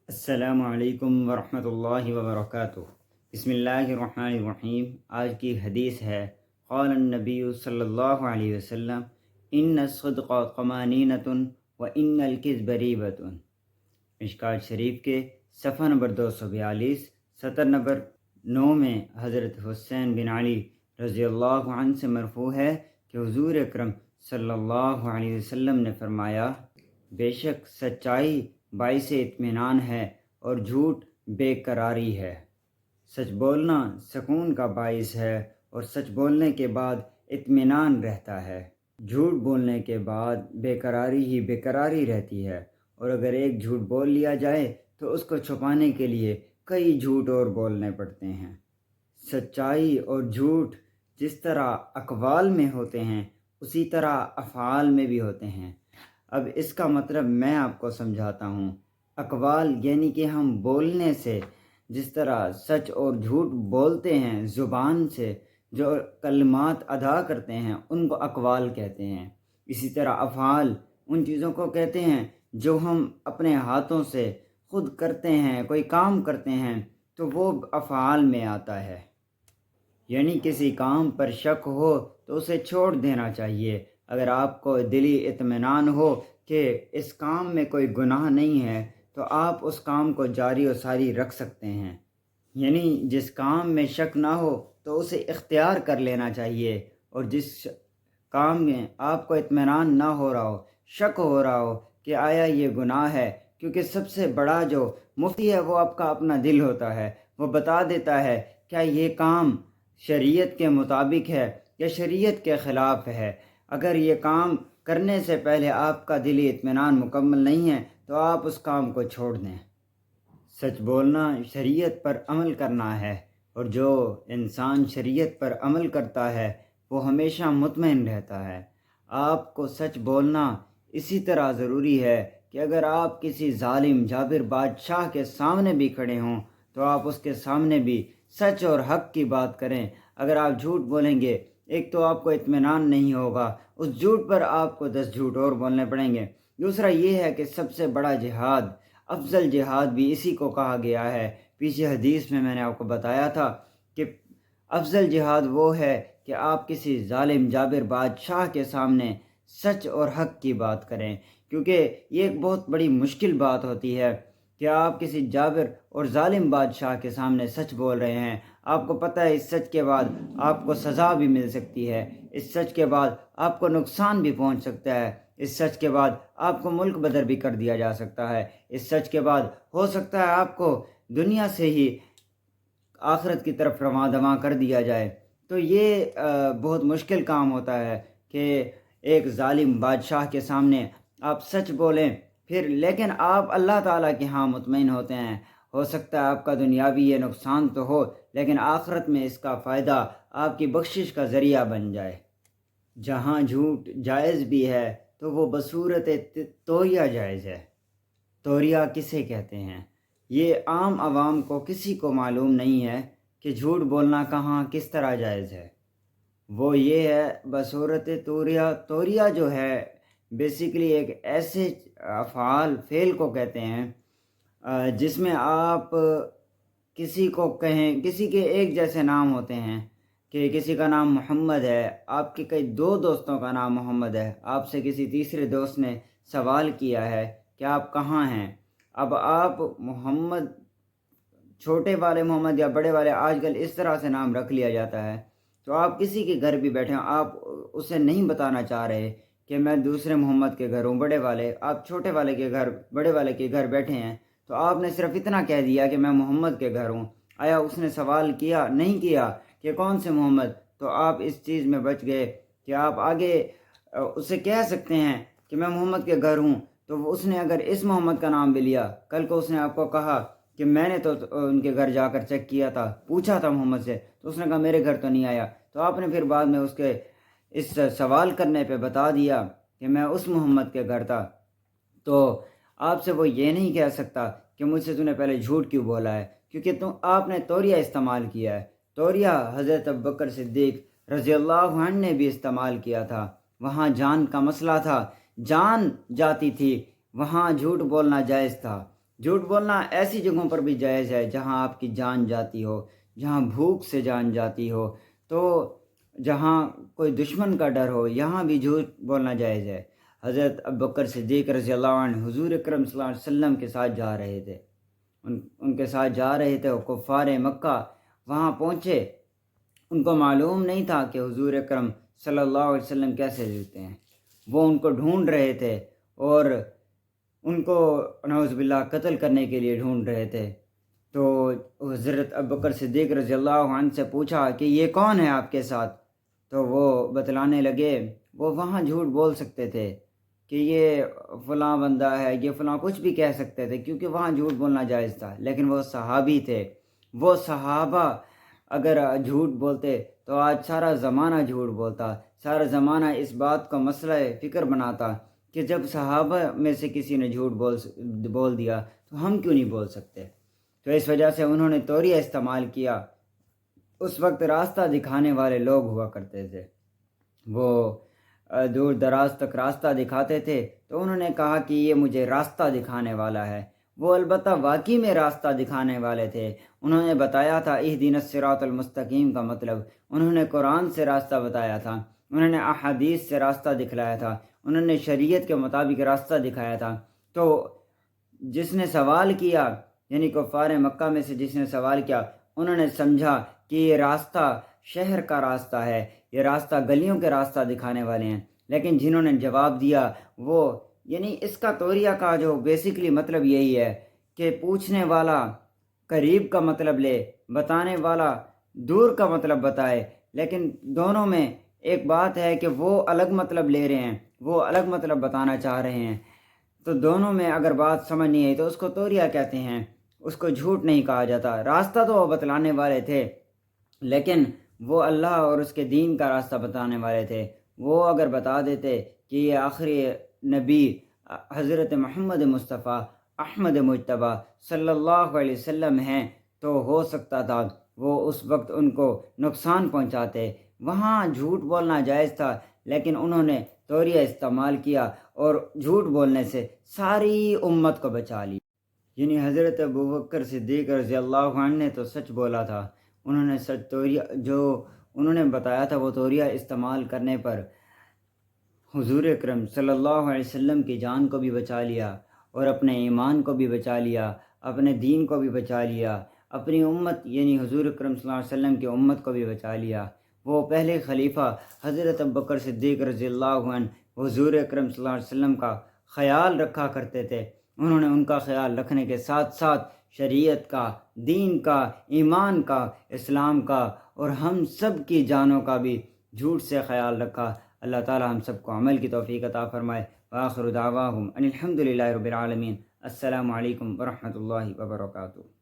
السلام علیکم ورحمۃ اللہ وبرکاتہ۔ بسم اللہ الرحمن الرحیم۔ آج کی حدیث ہے، قال النبی صلی اللہ علیہ وسلم ان الصدق قمانینۃ و ان الکذب ریبۃ۔ مشکوٰۃ شریف کے صفحہ نمبر 242 سطر نمبر 9 میں حضرت حسین بن علی رضی اللہ عنہ سے مرفوع ہے کہ حضور اکرم صلی اللہ علیہ وسلم نے فرمایا، بے شک سچائی باعث اطمینان ہے اور جھوٹ بے قراری ہے۔ سچ بولنا سکون کا باعث ہے اور سچ بولنے کے بعد اطمینان رہتا ہے۔ جھوٹ بولنے کے بعد بے قراری ہی بے قراری رہتی ہے، اور اگر ایک جھوٹ بول لیا جائے تو اس کو چھپانے کے لیے کئی جھوٹ اور بولنے پڑتے ہیں۔ سچائی اور جھوٹ جس طرح اقوال میں ہوتے ہیں اسی طرح افعال میں بھی ہوتے ہیں۔ اب اس کا مطلب میں آپ کو سمجھاتا ہوں۔ اقوال یعنی کہ ہم بولنے سے جس طرح سچ اور جھوٹ بولتے ہیں، زبان سے جو کلمات ادا کرتے ہیں ان کو اقوال کہتے ہیں۔ اسی طرح افعال ان چیزوں کو کہتے ہیں جو ہم اپنے ہاتھوں سے خود کرتے ہیں، کوئی کام کرتے ہیں تو وہ افعال میں آتا ہے۔ یعنی کسی کام پر شک ہو تو اسے چھوڑ دینا چاہیے۔ اگر آپ کو دلی اطمینان ہو کہ اس کام میں کوئی گناہ نہیں ہے تو آپ اس کام کو جاری و ساری رکھ سکتے ہیں۔ یعنی جس کام میں شک نہ ہو تو اسے اختیار کر لینا چاہیے، اور جس کام میں آپ کو اطمینان نہ ہو رہا ہو، شک ہو رہا ہو کہ آیا یہ گناہ ہے، کیونکہ سب سے بڑا جو مفتی ہے وہ آپ کا اپنا دل ہوتا ہے، وہ بتا دیتا ہے کیا یہ کام شریعت کے مطابق ہے یا شریعت کے خلاف ہے۔ اگر یہ کام کرنے سے پہلے آپ کا دلی اطمینان مکمل نہیں ہے تو آپ اس کام کو چھوڑ دیں۔ سچ بولنا شریعت پر عمل کرنا ہے، اور جو انسان شریعت پر عمل کرتا ہے وہ ہمیشہ مطمئن رہتا ہے۔ آپ کو سچ بولنا اسی طرح ضروری ہے کہ اگر آپ کسی ظالم جابر بادشاہ کے سامنے بھی کھڑے ہوں تو آپ اس کے سامنے بھی سچ اور حق کی بات کریں۔ اگر آپ جھوٹ بولیں گے ایک تو آپ کو اطمینان نہیں ہوگا، اس جھوٹ پر آپ کو 10 جھوٹ اور بولنے پڑیں گے۔ دوسرا یہ ہے کہ سب سے بڑا جہاد، افضل جہاد بھی اسی کو کہا گیا ہے۔ پیچھے حدیث میں نے آپ کو بتایا تھا کہ افضل جہاد وہ ہے کہ آپ کسی ظالم جابر بادشاہ کے سامنے سچ اور حق کی بات کریں، کیونکہ یہ ایک بہت بڑی مشکل بات ہوتی ہے کہ آپ کسی جابر اور ظالم بادشاہ کے سامنے سچ بول رہے ہیں۔ آپ کو پتہ ہے اس سچ کے بعد آپ کو سزا بھی مل سکتی ہے، اس سچ کے بعد آپ کو نقصان بھی پہنچ سکتا ہے، اس سچ کے بعد آپ کو ملک بدر بھی کر دیا جا سکتا ہے، اس سچ کے بعد ہو سکتا ہے آپ کو دنیا سے ہی آخرت کی طرف رواں دواں کر دیا جائے۔ تو یہ بہت مشکل کام ہوتا ہے کہ ایک ظالم بادشاہ کے سامنے آپ سچ بولیں، پھر لیکن آپ اللہ تعالیٰ کے ہاں مطمئن ہوتے ہیں۔ ہو سکتا ہے آپ کا دنیاوی یہ نقصان تو ہو لیکن آخرت میں اس کا فائدہ آپ کی بخشش کا ذریعہ بن جائے۔ جہاں جھوٹ جائز بھی ہے تو وہ بصورت توریہ جائز ہے۔ توریہ کسے کہتے ہیں؟ یہ عام عوام کو کسی کو معلوم نہیں ہے کہ جھوٹ بولنا کہاں کس طرح جائز ہے۔ وہ یہ ہے بصورت توریہ۔ توریہ جو ہے بیسیکلی ایک ایسے افعال فعل کو کہتے ہیں جس میں آپ کسی کو کہیں، کسی کے ایک جیسے نام ہوتے ہیں، کہ کسی کا نام محمد ہے، آپ کے کئی دو دوستوں کا نام محمد ہے، آپ سے کسی تیسرے دوست نے سوال کیا ہے کہ آپ کہاں ہیں۔ اب آپ محمد، چھوٹے والے محمد یا بڑے والے، آج کل اس طرح سے نام رکھ لیا جاتا ہے، تو آپ کسی کے گھر بھی بیٹھے ہیں، آپ اسے نہیں بتانا چاہ رہے کہ میں دوسرے محمد کے گھر ہوں، بڑے والے، آپ چھوٹے والے کے گھر، بڑے والے کے گھر بیٹھے ہیں، تو آپ نے صرف اتنا کہہ دیا کہ میں محمد کے گھر ہوں۔ آیا اس نے سوال کیا؟ نہیں کیا کہ کون سے محمد؟ تو آپ اس چیز میں بچ گئے کہ آپ آگے اسے کہہ سکتے ہیں کہ میں محمد کے گھر ہوں، تو اس نے اگر اس محمد کا نام بھی لیا، کل کو اس نے آپ کو کہا کہ میں نے تو ان کے گھر جا کر چیک کیا تھا، پوچھا تھا محمد سے، تو اس نے کہا میرے گھر تو نہیں آیا، تو آپ نے پھر بعد میں اس کے اس سوال کرنے پہ بتا دیا کہ میں اس محمد کے گھر تھا، تو آپ سے وہ یہ نہیں کہہ سکتا کہ مجھ سے تو نے پہلے جھوٹ کیوں بولا ہے، کیونکہ آپ نے توریہ استعمال کیا ہے۔ توریہ حضرت ابوبکر صدیق رضی اللہ عنہ نے بھی استعمال کیا تھا۔ وہاں جان کا مسئلہ تھا، جان جاتی تھی، وہاں جھوٹ بولنا جائز تھا۔ جھوٹ بولنا ایسی جگہوں پر بھی جائز ہے جہاں آپ کی جان جاتی ہو، جہاں بھوک سے جان جاتی ہو، تو جہاں کوئی دشمن کا ڈر ہو، یہاں بھی جھوٹ بولنا جائز ہے۔ حضرت ابوبکر صدیق رضی اللہ عنہ حضور اکرم صلی اللہ علیہ وسلم کے ساتھ جا رہے تھے، ان کے ساتھ جا رہے تھے، وہ کفار مکہ وہاں پہنچے، ان کو معلوم نہیں تھا کہ حضور اکرم صلی اللہ علیہ وسلم کیسے جیتے ہیں، وہ ان کو ڈھونڈ رہے تھے اور ان کو نعوذ باللہ قتل کرنے کے لیے ڈھونڈ رہے تھے۔ تو حضرت ابوبکر صدیق رضی اللہ عنہ سے پوچھا کہ یہ کون ہے آپ کے ساتھ؟ تو وہ بتلانے لگے، وہ وہاں جھوٹ بول سکتے تھے کہ یہ فلاں بندہ ہے، یہ فلاں کچھ بھی کہہ سکتے تھے کیونکہ وہاں جھوٹ بولنا جائز تھا، لیکن وہ صحابی تھے، وہ صحابہ اگر جھوٹ بولتے تو آج سارا زمانہ جھوٹ بولتا، سارا زمانہ اس بات کو مسئلہ فکر بناتا کہ جب صحابہ میں سے کسی نے جھوٹ بول دیا تو ہم کیوں نہیں بول سکتے؟ تو اس وجہ سے انہوں نے توریہ استعمال کیا۔ اس وقت راستہ دکھانے والے لوگ ہوا کرتے تھے، وہ دور دراز تک راستہ دکھاتے تھے، تو انہوں نے کہا کہ یہ مجھے راستہ دکھانے والا ہے۔ وہ البتہ واقعی میں راستہ دکھانے والے تھے، انہوں نے بتایا تھا اہدنا الصراط المستقیم کا مطلب، انہوں نے قرآن سے راستہ بتایا تھا، انہوں نے احادیث سے راستہ دکھلایا تھا، انہوں نے شریعت کے مطابق راستہ دکھایا تھا۔ تو جس نے سوال کیا، یعنی کفار مکہ میں سے جس نے سوال کیا، انہوں نے سمجھا کہ یہ راستہ شہر کا راستہ ہے، یہ راستہ گلیوں کے راستہ دکھانے والے ہیں، لیکن جنہوں نے جواب دیا وہ یعنی اس کا توریہ کا جو بیسیکلی مطلب یہی ہے کہ پوچھنے والا قریب کا مطلب لے، بتانے والا دور کا مطلب بتائے، لیکن دونوں میں ایک بات ہے کہ وہ الگ مطلب لے رہے ہیں، وہ الگ مطلب بتانا چاہ رہے ہیں، تو دونوں میں اگر بات سمجھ نہیں آئی تو اس کو توریہ کہتے ہیں، اس کو جھوٹ نہیں کہا جاتا۔ راستہ تو وہ بتلانے والے تھے، لیکن وہ اللہ اور اس کے دین کا راستہ بتانے والے تھے، وہ اگر بتا دیتے کہ یہ آخری نبی حضرت محمد مصطفیٰ احمد مجتبیٰ صلی اللہ علیہ وسلم ہیں تو ہو سکتا تھا وہ اس وقت ان کو نقصان پہنچاتے، وہاں جھوٹ بولنا جائز تھا، لیکن انہوں نے توریہ استعمال کیا اور جھوٹ بولنے سے ساری امت کو بچا لی۔ یعنی حضرت ابوبکر صدیق رضی اللہ عنہ نے تو سچ بولا تھا، انہوں نے سچ توریہ جو انہوں نے بتایا تھا وہ توریہ استعمال کرنے پر حضور اکرم صلی اللہ علیہ وسلم کی جان کو بھی بچا لیا اور اپنے ایمان کو بھی بچا لیا، اپنے دین کو بھی بچا لیا، اپنی امت یعنی حضور اکرم صلی اللہ علیہ وسلم کی امت کو بھی بچا لیا۔ وہ پہلے خلیفہ حضرت ابوبکر صدیق رضی اللہ عنہ حضور اکرم صلی اللہ علیہ وسلم کا خیال رکھا کرتے تھے، انہوں نے ان کا خیال رکھنے کے ساتھ ساتھ شریعت کا، دین کا، ایمان کا، اسلام کا اور ہم سب کی جانوں کا بھی جھوٹ سے خیال رکھا۔ اللہ تعالی ہم سب کو عمل کی توفیق عطا فرمائے۔ وآخر دعواہم ان الحمد للہ رب العالمین۔ السلام علیکم ورحمۃ اللہ وبرکاتہ۔